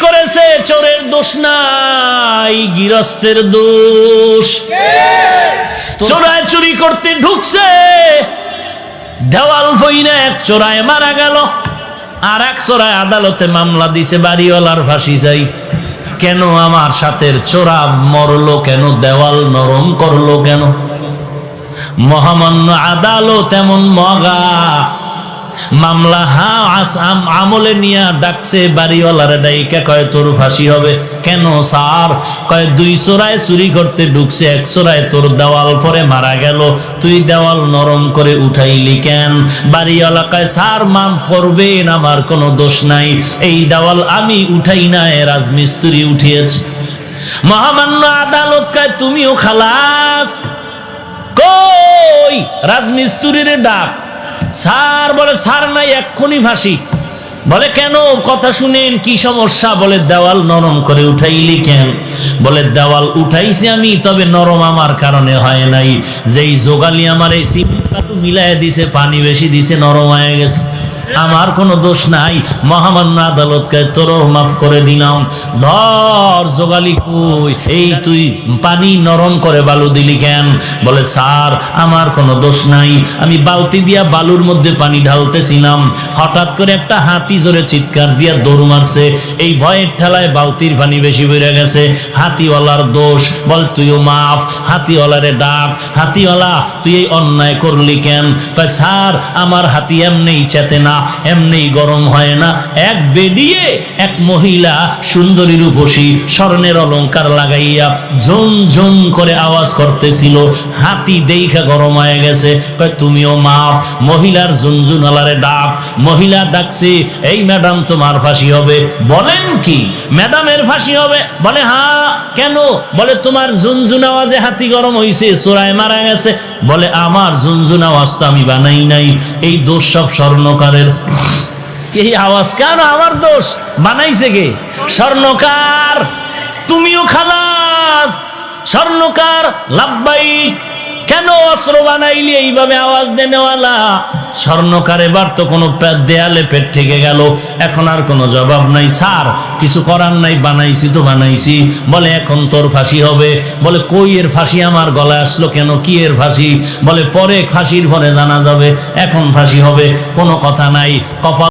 করেছে চোরের দোষ নাই, গৃহস্থের দোষ। চোরায় চুরি করতে ঢুকছে, দেওয়াল বইনা এক চোরায় মারা গেল, আর এক চোরায় আদালতে মামলা দিছে বাড়িওয়ালার ফাঁসি চাই। কেন আমার সাথের চোরা মরলো কেন, দেওয়াল নরম করলো কেন? মহামান্য আদালত এমন মগা, মামলা আমলে নিয়া ডাকছে বাড়িওয়ালারে, ডাইকা কয় তোর ফাঁসি হবে। কেন স্যার? কয় দুই চোরায় চুরি করতে ঢুকছে, এক চোরায় তোর দেওয়াল পরে মারা গেল, তুই দেওয়াল নরম করে উঠাইলি কেন? বাড়িওয়ালা কয় স্যার মাফ করবেন, আমার কোনো দোষ নাই, এই দেওয়াল আমি উঠাই না, রাজমিস্ত্রি উঠিয়েছে। মহামান্য আদালত কয় তুমিও খালাস। কই রাজমিস্ত্রির ডাক। স্যার বলে স্যার নাই, এক্ষুনি ফাঁসি। বলে কেন? কথা শুনেন, কি সমস্যা? বলে দেওয়াল নরম করে উঠাইলি কেন? বলে দেওয়াল উঠাইছি আমি, তবে নরম আমার কারণে হয় নাই, যেই যোগালি আমার এই সিমেন্ট মিলাই দিছে, পানি বেশি দিছে, নরম হয়ে গেছে, আমার কোনো দোষ নাই। মহামান্য আদালতকে তোরও মাফ করে দিলাম। ধর যোগালি কই, এই তুই পানি নরম করে বালু দিলি কেন? বলে স্যার আমার কোনো দোষ নাই, আমি বালতি দিয়া বালুর মধ্যে পানি ঢালতেছিলাম, হঠাৎ করে একটা হাতি জোরে চিৎকার দিয়া দৌড় মারছে, এই ভয়ের ঠেলায় বালতির পানি বেশি বেড়ে গেছে, হাতিওয়ালার দোষ। বল তুইও মাফ। হাতিওয়ালারে ডাক, হাতিওয়ালা তুই এই অন্যায় করলি কেন? কয় স্যার আমার হাতি এমনিই চেতে না, এমনি গরম হয় না, এক বেডিয়ে এক মহিলা সুন্দরী রূপসী স্বর্ণের অলংকার লাগাইয়া ঝুম ঝুম করে আওয়াজ করতেছিল, হাতি দেখা গরম হয়ে গেছে। কয় তুমিও মাফ। মহিলার ঝুনঝুনালারে ডাক, মহিলা ডাকছে, এই ম্যাডাম তোমার ফাঁসি হবে। বলেন কি ম্যাডামের ফাঁসি হবে? বলে হ্যাঁ। কেন? বলে তোমার ঝুনঝুন আওয়াজে হাতি গরম হইছে, চোরায় মারা গেছে। বলে আমার ঝুনঝুন আওয়াজ তো আমি বানাই নাই, এই দোষ সব স্বর্ণকারের। এই আওয়াজ কেন আমার দোষ? বানাইছে কে? স্বর্ণকার। তুমিও খালাস। স্বর্ণকার লাব্বাইক। কেন অস্ত্র বানাইলি এইভাবে আওয়াজ দেনেওয়ালা? স্বর্ণকার এবার তো কোনো দেয়ালে পেট থেকে গেল, এখন আর কোনো জবাব নাই। স্যার কিছু করার নাই, বানাইছি তো বানাইছি। বলে এখন তোর ফাঁসি হবে। বলে কই এর ফাঁসি আমার গলায় আসলো কেন? কি এর ফাঁসি? বলে পরে ফাঁসির পরে জানা যাবে, এখন ফাঁসি হবে, কোনো কথা নাই। কপাল